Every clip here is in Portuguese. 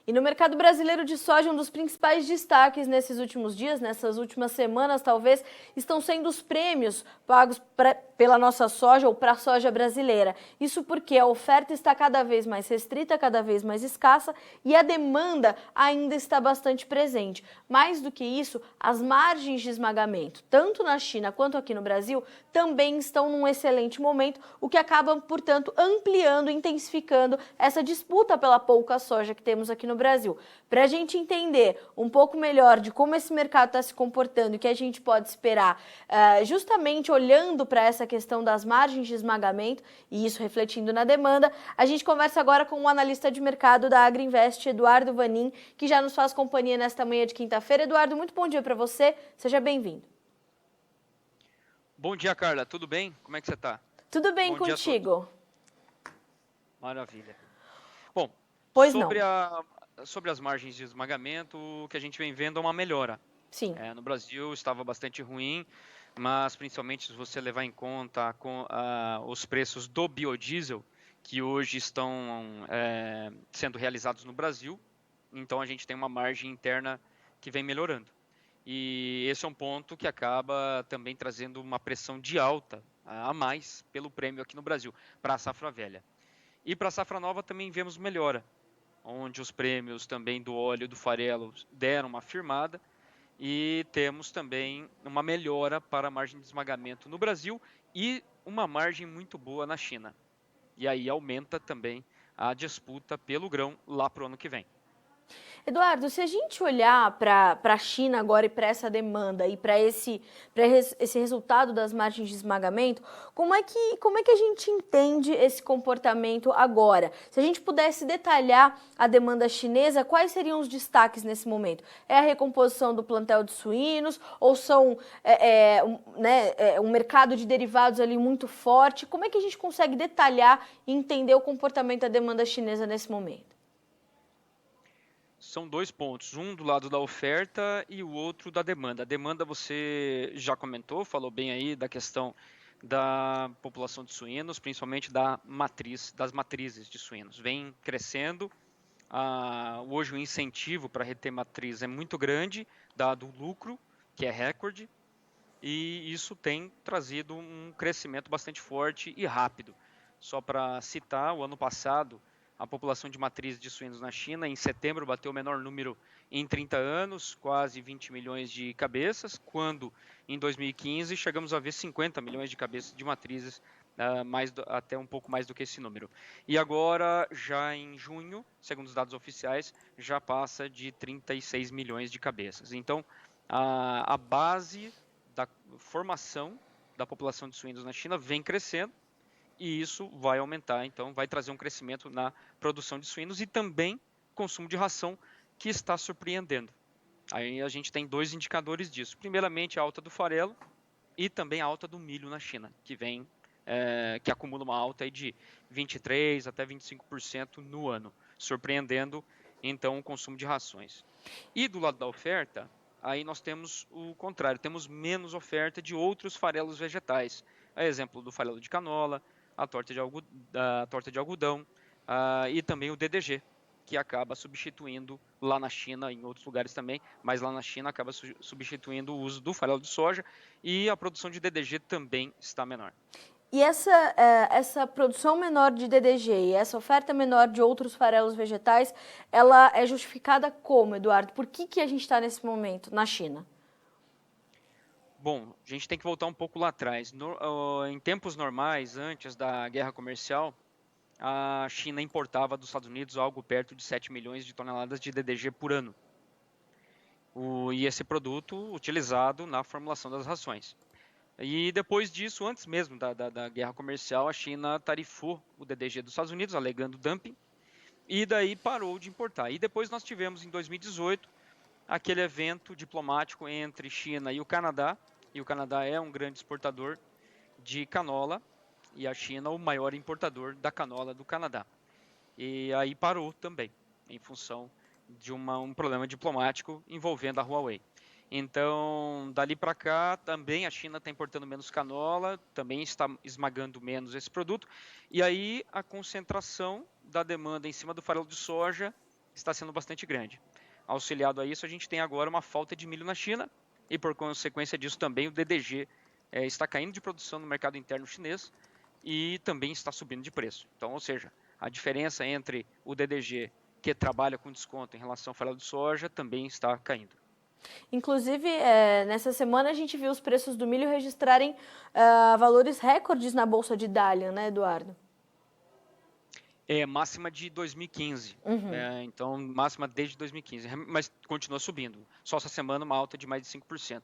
E no mercado brasileiro de soja, um dos principais destaques nesses últimos dias, nessas últimas semanas, talvez, estão sendo os prêmios pagos pela nossa soja ou para a soja brasileira. Isso porque a oferta está cada vez mais restrita, cada vez mais escassa e a demanda ainda está bastante presente. Mais do que isso, as margens de esmagamento, tanto na China quanto aqui no Brasil, também estão num excelente momento, o que acaba, portanto, ampliando, intensificando essa disputa pela pouca soja que temos aqui no Brasil. Para a gente entender um pouco melhor de como esse mercado está se comportando e o que a gente pode esperar, justamente olhando para essa questão das margens de esmagamento e isso refletindo na demanda, a gente conversa agora com o analista de mercado da Agriinvest, Eduardo Vanin, que já nos faz companhia nesta manhã de quinta-feira. Eduardo, muito bom dia para você, seja bem-vindo. Bom dia, Carla, tudo bem? Como é que você está? Tudo bem Bom dia a contigo? todos. Maravilha. Bom, Pois sobre as margens de esmagamento, o que a gente vem vendo é uma melhora. Sim. No Brasil estava bastante ruim, mas principalmente se você levar em conta os preços do biodiesel, que hoje estão sendo realizados no Brasil, então a gente tem uma margem interna que vem melhorando. E esse é um ponto que acaba também trazendo uma pressão de alta a mais pelo prêmio aqui no Brasil, para a safra velha. E para a safra nova também vemos melhora, onde os prêmios também do óleo e do farelo deram uma firmada e temos também uma melhora para a margem de esmagamento no Brasil e uma margem muito boa na China. E aí aumenta também a disputa pelo grão lá para o ano que vem. Eduardo, se a gente olhar para a China agora e para essa demanda e para esse resultado das margens de esmagamento, como é que a gente entende esse comportamento agora? Se a gente pudesse detalhar a demanda chinesa, quais seriam os destaques nesse momento? É a recomposição do plantel de suínos ou são um mercado de derivados ali muito forte? Como é que a gente consegue detalhar e entender o comportamento da demanda chinesa nesse momento? São dois pontos, um do lado da oferta e o outro da demanda. A demanda você já comentou, falou bem aí da questão da população de suínos, principalmente das matrizes de suínos. Vem crescendo, hoje o incentivo para reter matriz é muito grande, dado o lucro, que é recorde, e isso tem trazido um crescimento bastante forte e rápido. Só para citar, o ano passado, a população de matriz de suínos na China, em setembro, bateu o menor número em 30 anos, quase 20 milhões de cabeças, quando em 2015 chegamos a ver 50 milhões de cabeças de matrizes, até um pouco mais do que esse número. E agora, já em junho, segundo os dados oficiais, já passa de 36 milhões de cabeças. Então, a base da formação da população de suínos na China vem crescendo, e isso vai aumentar, então vai trazer um crescimento na produção de suínos e também consumo de ração, que está surpreendendo. Aí a gente tem dois indicadores disso. Primeiramente, a alta do farelo e também a alta do milho na China, que acumula uma alta aí de 23% até 25% no ano, surpreendendo então o consumo de rações. E do lado da oferta, aí nós temos o contrário, temos menos oferta de outros farelos vegetais. A exemplo do farelo de canola, a torta de algodão e também o DDG, que acaba substituindo lá na China, em outros lugares também, mas lá na China acaba substituindo o uso do farelo de soja e a produção de DDG também está menor. E essa produção menor de DDG e essa oferta menor de outros farelos vegetais, ela é justificada como, Eduardo? Por que a gente está nesse momento na China? Bom, a gente tem que voltar um pouco lá atrás. Em tempos normais, antes da guerra comercial, a China importava dos Estados Unidos algo perto de 7 milhões de toneladas de DDG por ano. E esse produto utilizado na formulação das rações. E depois disso, antes mesmo da guerra comercial, a China tarifou o DDG dos Estados Unidos, alegando dumping, e daí parou de importar. E depois nós tivemos, em 2018, aquele evento diplomático entre China e o Canadá é um grande exportador de canola, e a China o maior importador da canola do Canadá. E aí parou também, em função de um problema diplomático envolvendo a Huawei. Então, dali para cá, também a China está importando menos canola, também está esmagando menos esse produto, e aí a concentração da demanda em cima do farelo de soja está sendo bastante grande. Auxiliado a isso, a gente tem agora uma falta de milho na China e, por consequência disso, também o DDG está caindo de produção no mercado interno chinês e também está subindo de preço. Então, ou seja, a diferença entre o DDG, que trabalha com desconto em relação ao farelo de soja, também está caindo. Inclusive, nessa semana a gente viu os preços do milho registrarem valores recordes na Bolsa de Dalian, né, Eduardo? Máxima de 2015, Uhum. então máxima desde 2015, mas continua subindo. Só essa semana uma alta de mais de 5%.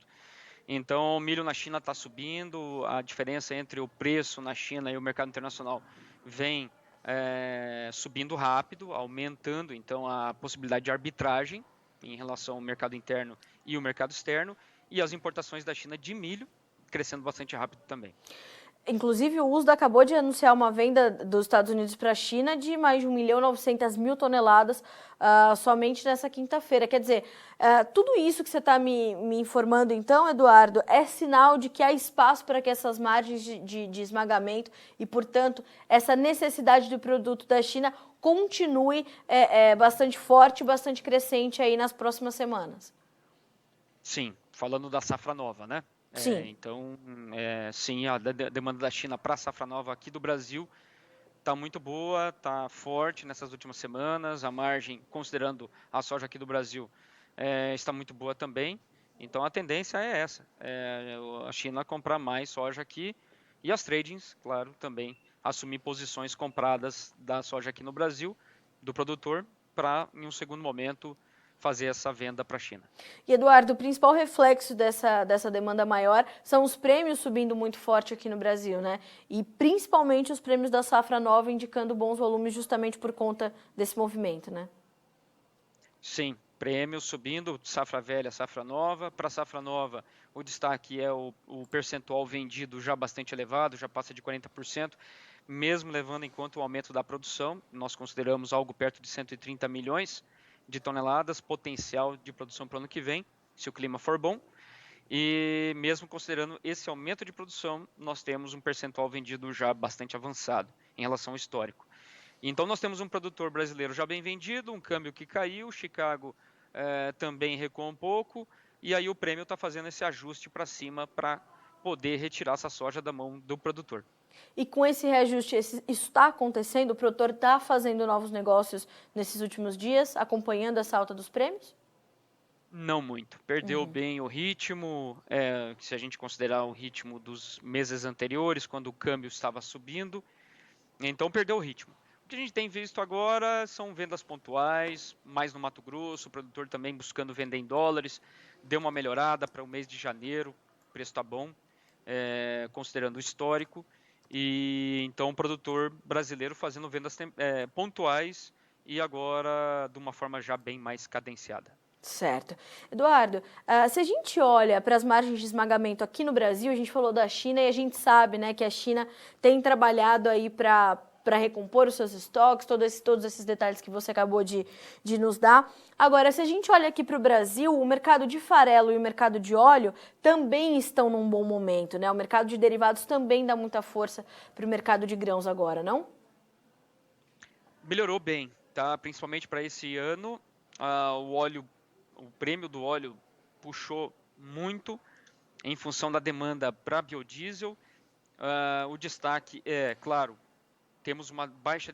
Então o milho na China está subindo, a diferença entre o preço na China e o mercado internacional vem subindo rápido, aumentando então a possibilidade de arbitragem em relação ao mercado interno e o mercado externo, e as importações da China de milho crescendo bastante rápido também. Inclusive, o USDA acabou de anunciar uma venda dos Estados Unidos para a China de mais de 1.900.000 toneladas somente nessa quinta-feira. Quer dizer, tudo isso que você está me informando, então, Eduardo, é sinal de que há espaço para que essas margens de esmagamento e, portanto, essa necessidade do produto da China continue bastante forte, bastante crescente aí nas próximas semanas. Sim, falando da safra nova, né? Sim. Então, sim, a demanda da China para a safra nova aqui do Brasil está muito boa, está forte nessas últimas semanas. A margem, considerando a soja aqui do Brasil, está muito boa também. Então, a tendência é essa, a China comprar mais soja aqui e as tradings, claro, também assumir posições compradas da soja aqui no Brasil, do produtor, para, em um segundo momento, fazer essa venda para a China. E, Eduardo, o principal reflexo dessa demanda maior são os prêmios subindo muito forte aqui no Brasil, né? E principalmente os prêmios da safra nova indicando bons volumes justamente por conta desse movimento, né? Sim, prêmios subindo, safra velha, safra nova. Para a safra nova, o destaque é o percentual vendido já bastante elevado, já passa de 40%, mesmo levando em conta o aumento da produção. Nós consideramos algo perto de 130 milhões de toneladas potencial de produção para o ano que vem, se o clima for bom. E mesmo considerando esse aumento de produção, nós temos um percentual vendido já bastante avançado em relação ao histórico. Então nós temos um produtor brasileiro já bem vendido, um câmbio que caiu, Chicago também recuou um pouco, e aí o prêmio está fazendo esse ajuste para cima para poder retirar essa soja da mão do produtor. E com esse reajuste, isso está acontecendo? O produtor está fazendo novos negócios nesses últimos dias, acompanhando essa alta dos prêmios? Não muito. Perdeu bem o ritmo, se a gente considerar o ritmo dos meses anteriores, quando o câmbio estava subindo. Então perdeu o ritmo. O que a gente tem visto agora são vendas pontuais, mais no Mato Grosso, o produtor também buscando vender em dólares. Deu uma melhorada para o mês de janeiro, o preço está bom, considerando o histórico. E então o produtor brasileiro fazendo vendas pontuais e agora de uma forma já bem mais cadenciada. Certo. Eduardo, se a gente olha para as margens de esmagamento aqui no Brasil, a gente falou da China e a gente sabe, né, que a China tem trabalhado aí para recompor os seus estoques, todos esses detalhes que você acabou de nos dar. Agora, se a gente olha aqui para o Brasil, o mercado de farelo e o mercado de óleo também estão num bom momento, né? O mercado de derivados também dá muita força para o mercado de grãos agora, não? Melhorou bem, tá? Principalmente para esse ano, o prêmio do óleo puxou muito em função da demanda para biodiesel. O destaque é, claro, temos uma baixa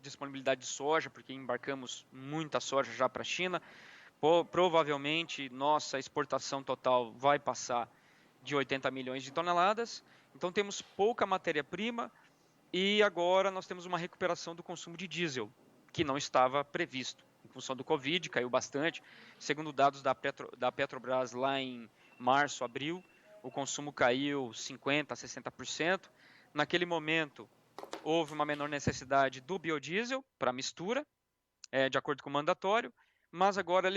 disponibilidade de soja, porque embarcamos muita soja já para a China. Provavelmente, nossa exportação total vai passar de 80 milhões de toneladas. Então, temos pouca matéria-prima e agora nós temos uma recuperação do consumo de diesel, que não estava previsto. Em função do Covid, caiu bastante. Segundo dados da Petrobras, lá em março, abril, o consumo caiu 50%, 60%. Naquele momento, houve uma menor necessidade do biodiesel para mistura, de acordo com o mandatório, mas agora,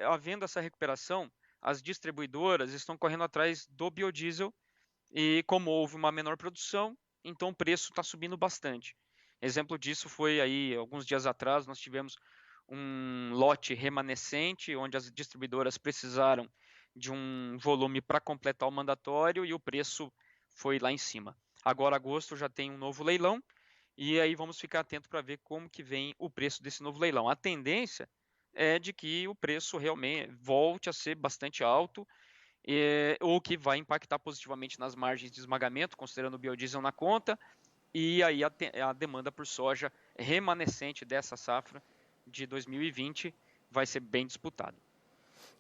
havendo essa recuperação, as distribuidoras estão correndo atrás do biodiesel e como houve uma menor produção, então o preço está subindo bastante. Exemplo disso foi aí, alguns dias atrás, nós tivemos um lote remanescente, onde as distribuidoras precisaram de um volume para completar o mandatório e o preço foi lá em cima. Agora, agosto, já tem um novo leilão, e aí vamos ficar atento para ver como que vem o preço desse novo leilão. A tendência é de que o preço realmente volte a ser bastante alto, o que vai impactar positivamente nas margens de esmagamento, considerando o biodiesel na conta, e aí a demanda por soja remanescente dessa safra de 2020 vai ser bem disputada.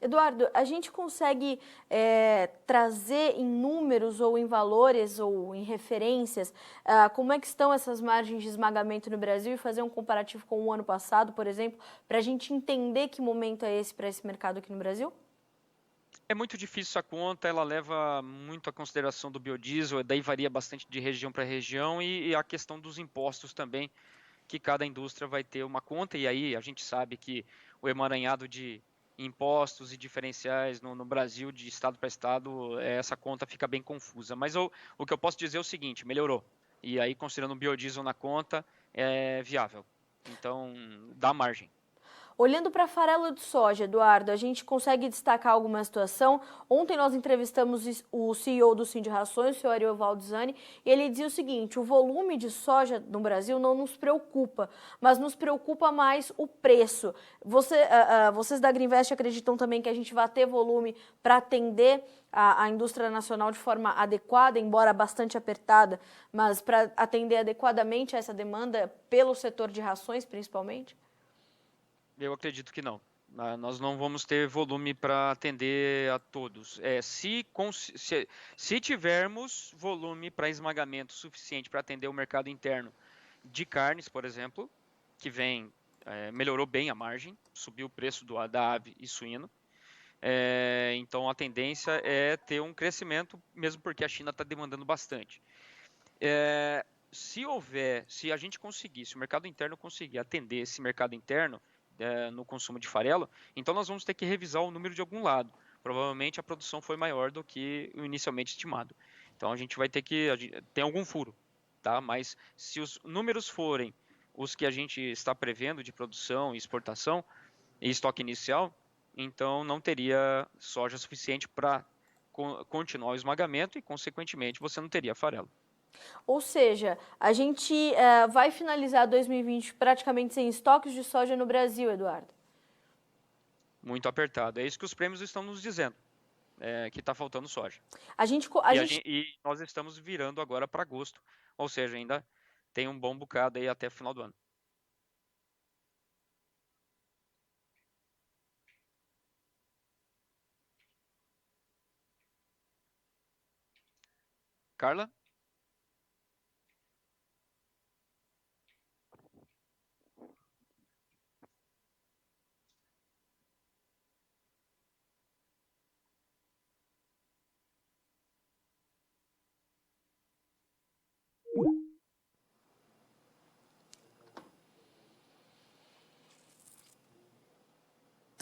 Eduardo, a gente consegue trazer em números ou em valores ou em referências como é que estão essas margens de esmagamento no Brasil e fazer um comparativo com o ano passado, por exemplo, para a gente entender que momento é esse para esse mercado aqui no Brasil? É muito difícil a conta, ela leva muito a consideração do biodiesel, daí varia bastante de região para região e a questão dos impostos também, que cada indústria vai ter uma conta, e aí a gente sabe que o emaranhado de impostos e diferenciais no Brasil, de estado para estado, essa conta fica bem confusa. Mas o que eu posso dizer é o seguinte, melhorou. E aí, considerando o biodiesel na conta, é viável. Então, dá margem. Olhando para farelo de soja, Eduardo, a gente consegue destacar alguma situação? Ontem nós entrevistamos o CEO do Sindicações, o senhor Ariovaldo Zani, e ele dizia o seguinte: o volume de soja no Brasil não nos preocupa, mas nos preocupa mais o preço. Vocês da Agrinvest acreditam também que a gente vai ter volume para atender a indústria nacional de forma adequada, embora bastante apertada, mas para atender adequadamente a essa demanda pelo setor de rações, principalmente? Eu acredito que não. Nós não vamos ter volume para atender a todos. Se tivermos volume para esmagamento suficiente para atender o mercado interno de carnes, por exemplo, que melhorou bem a margem, subiu o preço da ave e suíno. Então a tendência é ter um crescimento, mesmo porque a China está demandando bastante. Se a gente conseguir, se o mercado interno conseguir atender esse mercado interno, no consumo de farelo, então nós vamos ter que revisar o número de algum lado. Provavelmente a produção foi maior do que o inicialmente estimado. Então a gente vai ter que tem algum furo, tá? Mas se os números forem os que a gente está prevendo de produção e exportação e estoque inicial, então não teria soja suficiente para continuar o esmagamento e, consequentemente, você não teria farelo. Ou seja, a gente vai finalizar 2020 praticamente sem estoques de soja no Brasil, Eduardo. Muito apertado. É isso que os prêmios estão nos dizendo, que está faltando soja. A gente, E nós estamos virando agora para agosto, ou seja, ainda tem um bom bocado aí até o final do ano. Carla?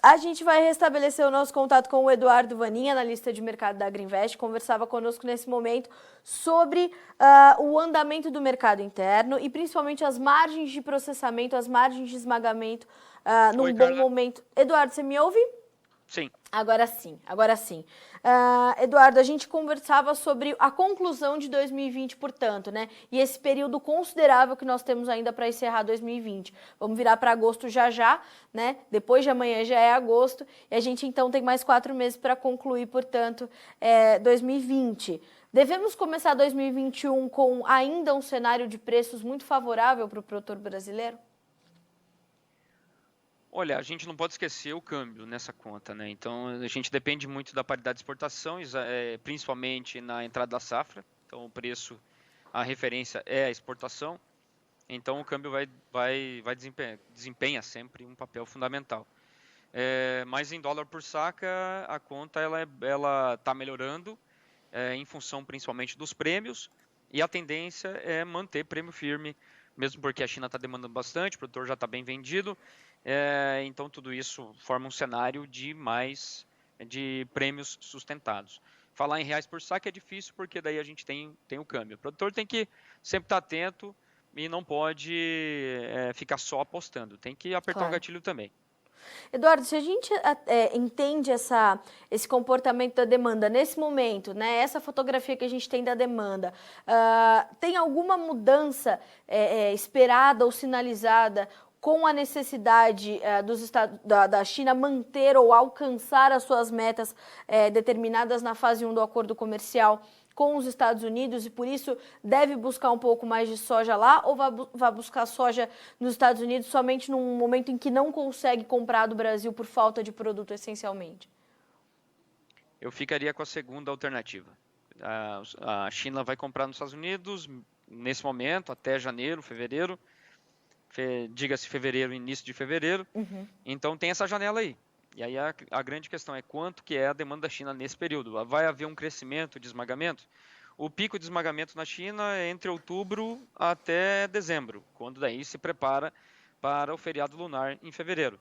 A gente vai restabelecer o nosso contato com o Eduardo Vanin, analista de mercado da Agrinvest, conversava conosco nesse momento sobre o andamento do mercado interno e principalmente as margens de processamento, as margens de esmagamento num Oi, bom Carla. momento. Eduardo, você me ouve? Sim. Agora sim, agora sim. Eduardo, a gente conversava sobre a conclusão de 2020, portanto, né? E esse período considerável que nós temos ainda para encerrar 2020. Vamos virar para agosto já, né? Depois de amanhã já é agosto. E a gente então tem mais 4 meses para concluir, portanto, 2020. Devemos começar 2021 com ainda um cenário de preços muito favorável para o produtor brasileiro? Olha, a gente não pode esquecer o câmbio nessa conta, né? Então a gente depende muito da paridade de exportação, principalmente na entrada da safra. Então o preço, a referência é a exportação. Então o câmbio desempenha sempre um papel fundamental. Mas em dólar por saca, a conta ela está melhorando em função principalmente dos prêmios, e a tendência é manter prêmio firme, mesmo porque a China está demandando bastante, o produtor já está bem vendido. Então tudo isso forma um cenário de prêmios sustentados. Falar em reais por saca é difícil porque daí a gente tem o câmbio. O produtor tem que sempre estar atento e não pode ficar só apostando, tem que apertar o gatilho também. Eduardo, se a gente entende esse comportamento da demanda nesse momento, né, essa fotografia que a gente tem da demanda, tem alguma mudança esperada ou sinalizada com a necessidade da China manter ou alcançar as suas metas determinadas na fase 1 do acordo comercial com os Estados Unidos e por isso deve buscar um pouco mais de soja lá ou vai buscar soja nos Estados Unidos somente num momento em que não consegue comprar do Brasil por falta de produto essencialmente? Eu ficaria com a segunda alternativa. A China vai comprar nos Estados Unidos nesse momento, até janeiro, fevereiro, diga-se fevereiro, início de fevereiro. Então tem essa janela aí. E aí a grande questão é quanto que é a demanda da China nesse período. Vai haver um crescimento de esmagamento? O pico de esmagamento na China é entre outubro até dezembro, quando daí se prepara para o feriado lunar em fevereiro.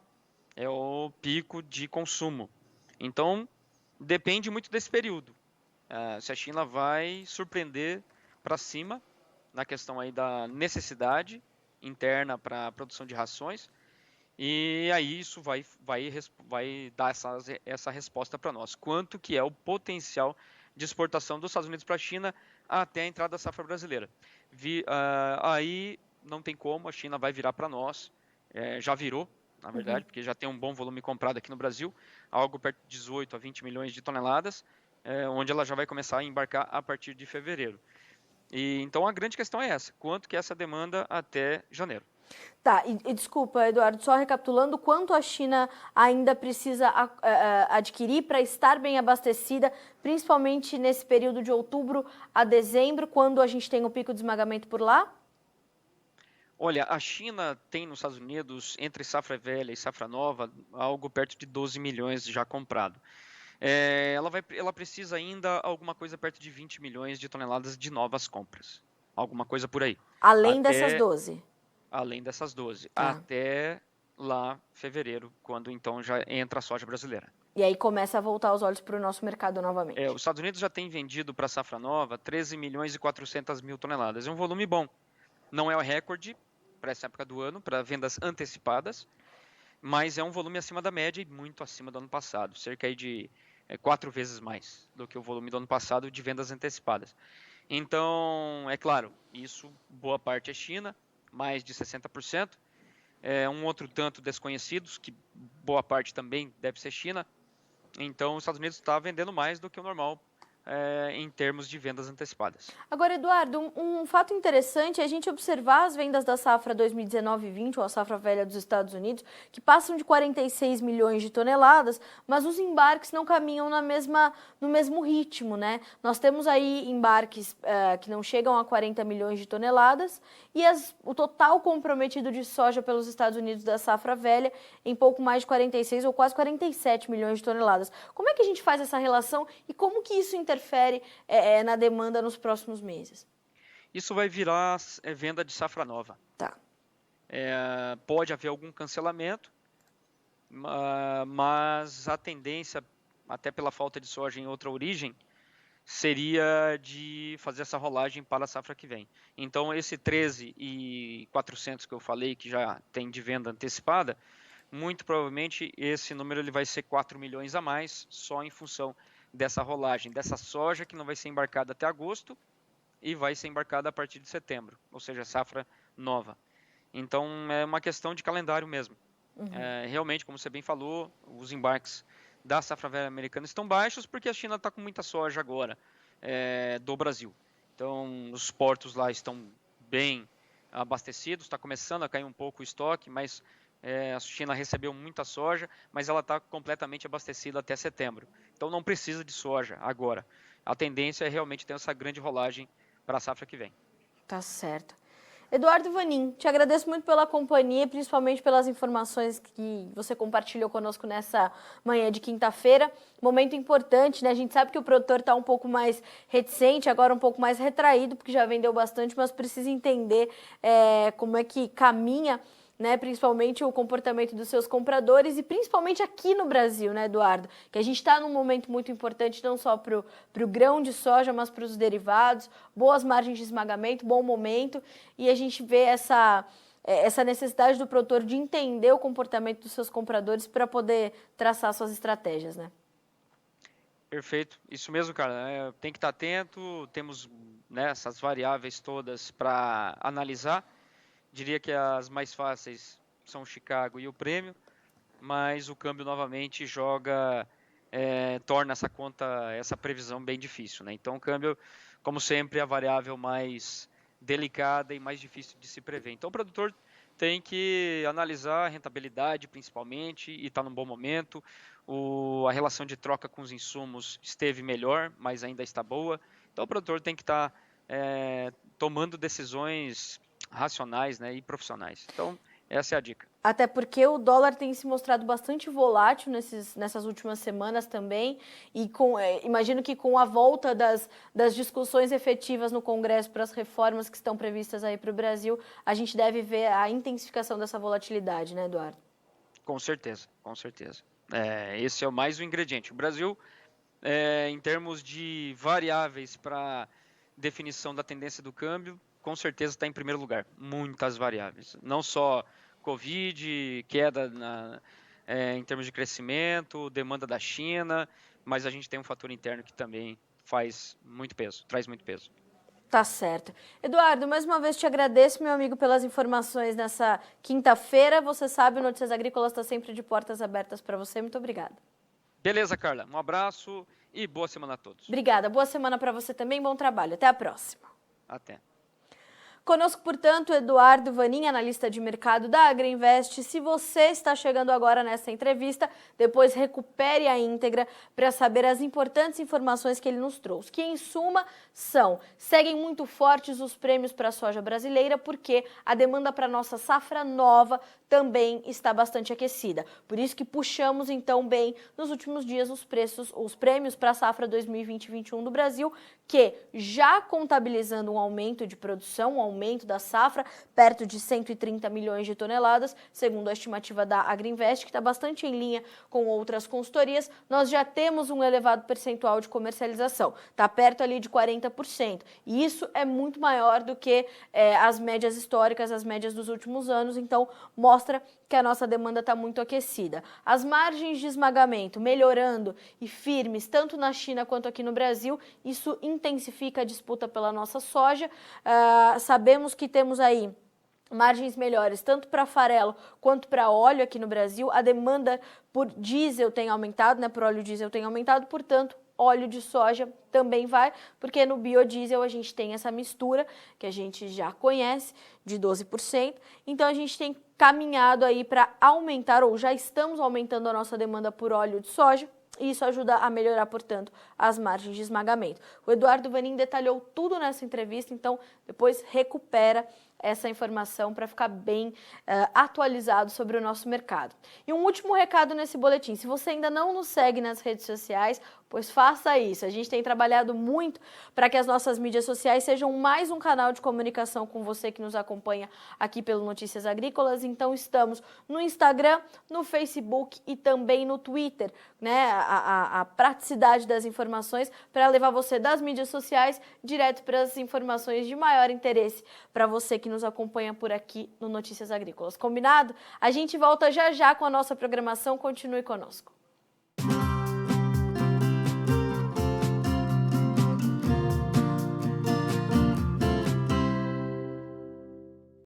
É o pico de consumo. Então, depende muito desse período. Se a China vai surpreender para cima na questão aí da necessidade interna para a produção de rações, e aí isso vai dar essa resposta para nós. Quanto que é o potencial de exportação dos Estados Unidos para a China até a entrada da safra brasileira. Aí não tem como, a China vai virar para nós, já virou, na verdade, porque já tem um bom volume comprado aqui no Brasil, algo perto de 18 a 20 milhões de toneladas, onde ela já vai começar a embarcar a partir de fevereiro. E então a grande questão é essa, quanto que é essa demanda até janeiro. Tá, e desculpa, Eduardo, só recapitulando, quanto a China ainda precisa adquirir para estar bem abastecida, principalmente nesse período de outubro a dezembro, quando a gente tem o pico de esmagamento por lá? Olha, a China tem nos Estados Unidos, entre safra velha e safra nova, algo perto de 12 milhões já comprado. Ela precisa ainda alguma coisa perto de 20 milhões de toneladas de novas compras. Alguma coisa por aí. Além dessas 12? Além dessas 12. Tá. Até lá, fevereiro, quando então já entra a soja brasileira. E aí começa a voltar os olhos para o nosso mercado novamente. Os Estados Unidos já tem vendido para a safra nova 13 milhões e 400 mil toneladas. É um volume bom. Não é o recorde para essa época do ano, para vendas antecipadas, mas é um volume acima da média e muito acima do ano passado. Cerca aí de 4 vezes mais do que o volume do ano passado de vendas antecipadas. Então, é claro, isso boa parte é China, mais de 60%. Um outro tanto desconhecidos, que boa parte também deve ser China. Então, os Estados Unidos está vendendo mais do que o normal em termos de vendas antecipadas. Agora, Eduardo, um fato interessante é a gente observar as vendas da safra 2019-20, ou a safra velha dos Estados Unidos, que passam de 46 milhões de toneladas, mas os embarques não caminham no mesmo ritmo, né? Nós temos aí embarques que não chegam a 40 milhões de toneladas e o total comprometido de soja pelos Estados Unidos da safra velha em pouco mais de 46 ou quase 47 milhões de toneladas. Como é que a gente faz essa relação e como que isso interfere na demanda nos próximos meses? Isso vai virar venda de safra nova. Tá. Pode haver algum cancelamento, mas a tendência, até pela falta de soja em outra origem, seria de fazer essa rolagem para a safra que vem. Então, esse 13.400 que eu falei, que já tem de venda antecipada, muito provavelmente esse número ele vai ser 4 milhões a mais, só em função dessa rolagem, dessa soja que não vai ser embarcada até agosto e vai ser embarcada a partir de setembro, ou seja, safra nova. Então, é uma questão de calendário mesmo. Realmente, como você bem falou, os embarques da safra velha americana estão baixos porque a China está com muita soja agora do Brasil. Então, os portos lá estão bem abastecidos, está começando a cair um pouco o estoque, mas a China recebeu muita soja, mas ela está completamente abastecida até setembro. Então, não precisa de soja agora. A tendência é realmente ter essa grande rolagem para a safra que vem. Tá certo. Eduardo Vanin, te agradeço muito pela companhia, principalmente pelas informações que você compartilhou conosco nessa manhã de quinta-feira. Momento importante, né? A gente sabe que o produtor está um pouco mais reticente, agora um pouco mais retraído, porque já vendeu bastante, mas precisa entender como é que caminha, né, principalmente o comportamento dos seus compradores e principalmente aqui no Brasil, né, Eduardo? Que a gente está num momento muito importante não só para o grão de soja, mas para os derivados, boas margens de esmagamento, bom momento, e a gente vê essa necessidade do produtor de entender o comportamento dos seus compradores para poder traçar suas estratégias, né? Perfeito, isso mesmo, cara. Tem que estar atento, temos essas variáveis todas para analisar. Diria que as mais fáceis são o Chicago e o prêmio, mas o câmbio novamente torna essa previsão bem difícil, né? Então o câmbio, como sempre, é a variável mais delicada e mais difícil de se prever. Então o produtor tem que analisar a rentabilidade principalmente e está num bom momento. A relação de troca com os insumos esteve melhor, mas ainda está boa. Então o produtor tem que estar tomando decisões racionais, né, e profissionais. Então essa é a dica. Até porque o dólar tem se mostrado bastante volátil nessas últimas semanas também, e imagino que com a volta das discussões efetivas no Congresso para as reformas que estão previstas aí para o Brasil, a gente deve ver a intensificação dessa volatilidade, né, Eduardo? Com certeza, com certeza. Esse é mais um ingrediente. O Brasil, em termos de variáveis para definição da tendência do câmbio, com certeza está em primeiro lugar. Muitas variáveis. Não só Covid, queda em termos de crescimento, demanda da China, mas a gente tem um fator interno que também traz muito peso. Tá certo. Eduardo, mais uma vez te agradeço, meu amigo, pelas informações nessa quinta-feira. Você sabe, o Notícias Agrícolas está sempre de portas abertas para você. Muito obrigada. Beleza, Carla. Um abraço e boa semana a todos. Obrigada. Boa semana para você também. Bom trabalho. Até a próxima. Até. Conosco, portanto, Eduardo Vanin, analista de mercado da Agrinvest. Se você está chegando agora nessa entrevista, depois recupere a íntegra para saber as importantes informações que ele nos trouxe, que em suma seguem muito fortes os prêmios para a soja brasileira, porque a demanda para a nossa safra nova também está bastante aquecida. Por isso que puxamos então bem nos últimos dias os prêmios para a safra 2020-21 do Brasil, que já contabilizando um aumento de produção, um aumento da safra, perto de 130 milhões de toneladas, segundo a estimativa da Agrinvest, que está bastante em linha com outras consultorias, nós já temos um elevado percentual de comercialização, está perto ali de 40%, e isso é muito maior do que as médias históricas, as médias dos últimos anos, então mostra que a nossa demanda está muito aquecida. As margens de esmagamento melhorando e firmes, tanto na China quanto aqui no Brasil, isso intensifica a disputa pela nossa soja. Sabemos que temos aí margens melhores, tanto para farelo quanto para óleo aqui no Brasil. A demanda por diesel tem aumentado, né? Por óleo diesel tem aumentado, portanto, óleo de soja também vai, porque no biodiesel a gente tem essa mistura, que a gente já conhece, de 12%. Então, a gente tem caminhado aí para aumentar, ou já estamos aumentando a nossa demanda por óleo de soja, e isso ajuda a melhorar, portanto, as margens de esmagamento. O Eduardo Vanin detalhou tudo nessa entrevista, então depois recupera essa informação para ficar bem atualizado sobre o nosso mercado. E um último recado nesse boletim: se você ainda não nos segue nas redes sociais, pois faça isso. A gente tem trabalhado muito para que as nossas mídias sociais sejam mais um canal de comunicação com você que nos acompanha aqui pelo Notícias Agrícolas. Então estamos no Instagram, no Facebook e também no Twitter, né? A praticidade das informações para levar você das mídias sociais direto para as informações de maior interesse para você que nos acompanha por aqui no Notícias Agrícolas. Combinado? A gente volta já já com a nossa programação. Continue conosco.